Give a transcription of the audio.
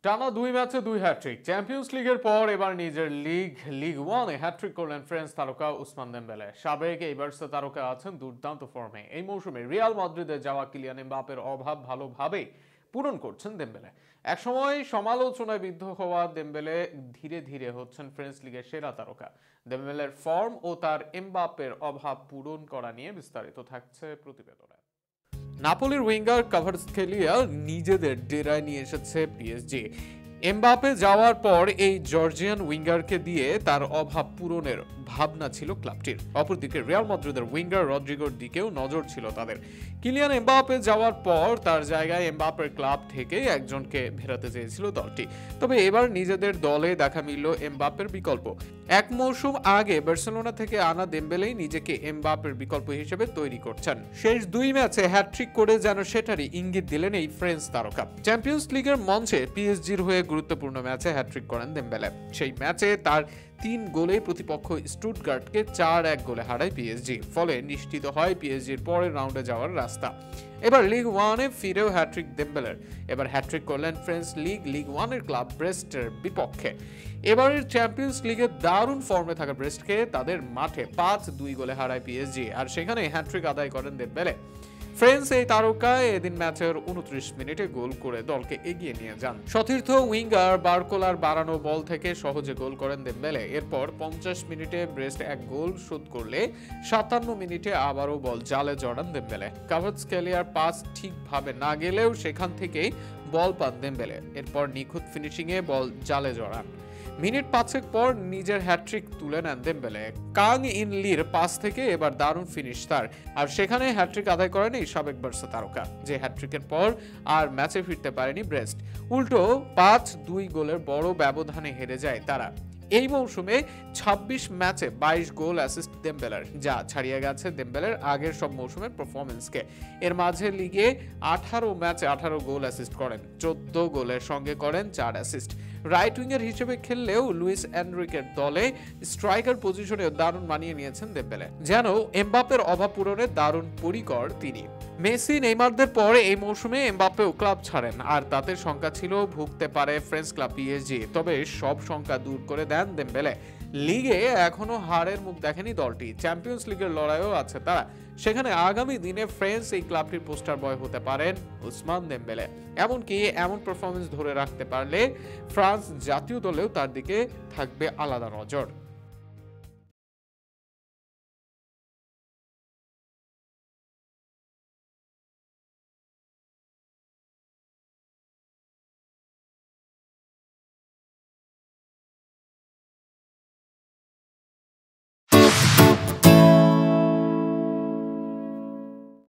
টানা 2 ম্যাচে 2 hat trick. Champions লিগের পর এবার নিজের লিগ ওয়ানে হ্যাট্রিক করলেন ফ্রেঞ্চ তারকা ওসমান দেমবেলে। সাবেক এই বার্সা তারকা আছেন দুর্দান্ত ফর্মে। এই মৌসুমে রিয়াল মাদ্রিদে যাওয়া কিলিয়ান এমবাপ্পের অভাব ভালোভাবেই পূরণ করছেন দেমবেলে। একসময় সমালোচনায় বিদ্ধ হওয়া দেমবেলে ধীরে ধীরে হচ্ছেন ফ্রেঞ্চ লিগের সেরা তারকা। দেমবেলের ফর্ম ও তার এমবাপ্পের অভাব পূরণ করা নিয়ে বিস্তারিত থাকছে প্রতিবেদনে। নাপোলির উইঙ্গার কাভারৎস্কেলিয়া নিজেদের ডেরায় নিয়ে এসেছে পিএসজি। এমবাপ্পে যাওয়ার পর এই জর্জিয়ান উইঙ্গারকে দিয়ে তার অভাব পূরণের ভাবনা ছিল ক্লাবটির। অপরদিকে রিয়াল মাদ্রিদের উইঙ্গার রদ্রিগোর দিকেও নজর ছিল তাদের। কিলিয়ান এমবাপ্পে যাওয়ার পর তার জায়গায় এমবাপ্পের ক্লাব থেকে একজনকে ফেরাতে চেয়েছিল দলটি। তবে এবার নিজেদের দলে দেখা মিলল এমবাপ্পের বিকল্প। এক মৌসুম আগে বার্সেলোনা থেকে আনা দেমবেলেই নিজেকে এমবাপ্পের বিকল্প হিসেবে তৈরি করছেন। শেষ 2 ম্যাচে হ্যাট্রিক করে যেন সেটারই ইঙ্গিত দিলেন এই ফ্রেঞ্চ তারকা। চ্যাম্পিয়ন্স লিগের মঞ্চে পিএসজির হয়ে গুরুত্বপূর্ণ ম্যাচে হ্যাট্রিক করেন দেমবেলে। সেই ম্যাচে তার 3 গোলে প্রতিপক্ষ স্টুটগার্টকে 4-1 গোলে হারায় পিএসজি। ফলে নিশ্চিত হয় পিএসজির পরের রাউন্ডে যাওয়ার রাস্তা। এবার লিগ ওয়ানে ফিরেও হ্যাট্রিক দেমবেলের। এবার হ্যাট্রিক করলেন ফ্রেঞ্চ লিগ ওয়ানের ক্লাব ব্রেস্টের বিপক্ষে। এবারের চ্যাম্পিয়ন্স লিগে দারুণ ফর্মে থাকা ব্রেস্টকে তাদের মাঠে 5-2 গোলে হারায় পিএসজি, আর সেখানে হ্যাট্রিক আদায় করেন দেমবেলে। ফ্রেঞ্চ এই তারকা এদিন ম্যাচের 29 মিনিটে গোল করে দলকে এগিয়ে নিয়ে যান। সতীর্থ উইঙ্গার বারকোলার বাড়ানো বল থেকে সহজে গোল করেন দেমবেলে। এরপর 50 মিনিটে ব্রেস্ট 1 গোল শোধ করলে 57 মিনিটে আবারও বল জালে জড়ান দেমবেলে। কাভারৎস্কেলিয়ার পাস ঠিকভাবে না গেলেও সেখান থেকেই বল পান দেমবেলে। এরপর নিখুঁত ফিনিশিংয়ে বল জালে জড়ান। মিনিট 5 পর নিজের হ্যাট্রিক তুলে নেন দেমবেলে। কাং ইন লির পাস থেকে এবার দারুণ ফিনিশ তার, আর সেখানে হ্যাট্রিক আদায় করেন এই সাবেক বার্সা তারকা। যে হ্যাট্রিকের পর আর ম্যাচে ফিরতে পারেনি ব্রেস্ট, উল্টো 5-2 গোলের বড় ব্যবধানে হেরে যায় তারা। এই মৌসুমে 26 ম্যাচে 22 গোল অ্যাসিস্ট দেমবেলের, যা ছাড়িয়ে গেছে দেমবেলের আগের সব মৌসুমের পারফরম্যান্সকে। এর মাঝে লিগে 18 ম্যাচে 18 গোল অ্যাসিস্ট করেন, 14 গোলের সঙ্গে করেন 4 অ্যাসিস্ট। রাইট উইঙ্গার হিসেবে খেললেও লুইস এনরিকের দলে স্ট্রাইকার পজিশনে দারুণ মানিয়ে নিয়েছেন দেমবেলে। যেন এমবাপ্পের অভাব পূরণে দারুণ পরিকর তিনি। মেসি নেইমারদের পরে এই মৌসুমে এমবাপ্পেও ক্লাব ছাড়েন, আর তাদের সংখ্যা ছিল ভুগতে পারে ফ্রেঞ্চ ক্লাব পিএসজি। তবে সব সংখ্যা দূর করে দেন দেমবেলে। লিগে এখনো হারের মুখ দেখেনি দলটি। চ্যাম্পিয়ন্স লিগের লড়াইও আছে তারা। সেখানে আগামী দিনে ফ্রেঞ্চ এই ক্লাবটির পোস্টার বয় হতে পারেন ওসমান দেমবেলে। এমনকি এমন পারফরমেন্স ধরে রাখতে পারলে ফ্রান্স জাতীয় দলেও তার দিকে থাকবে আলাদা নজর।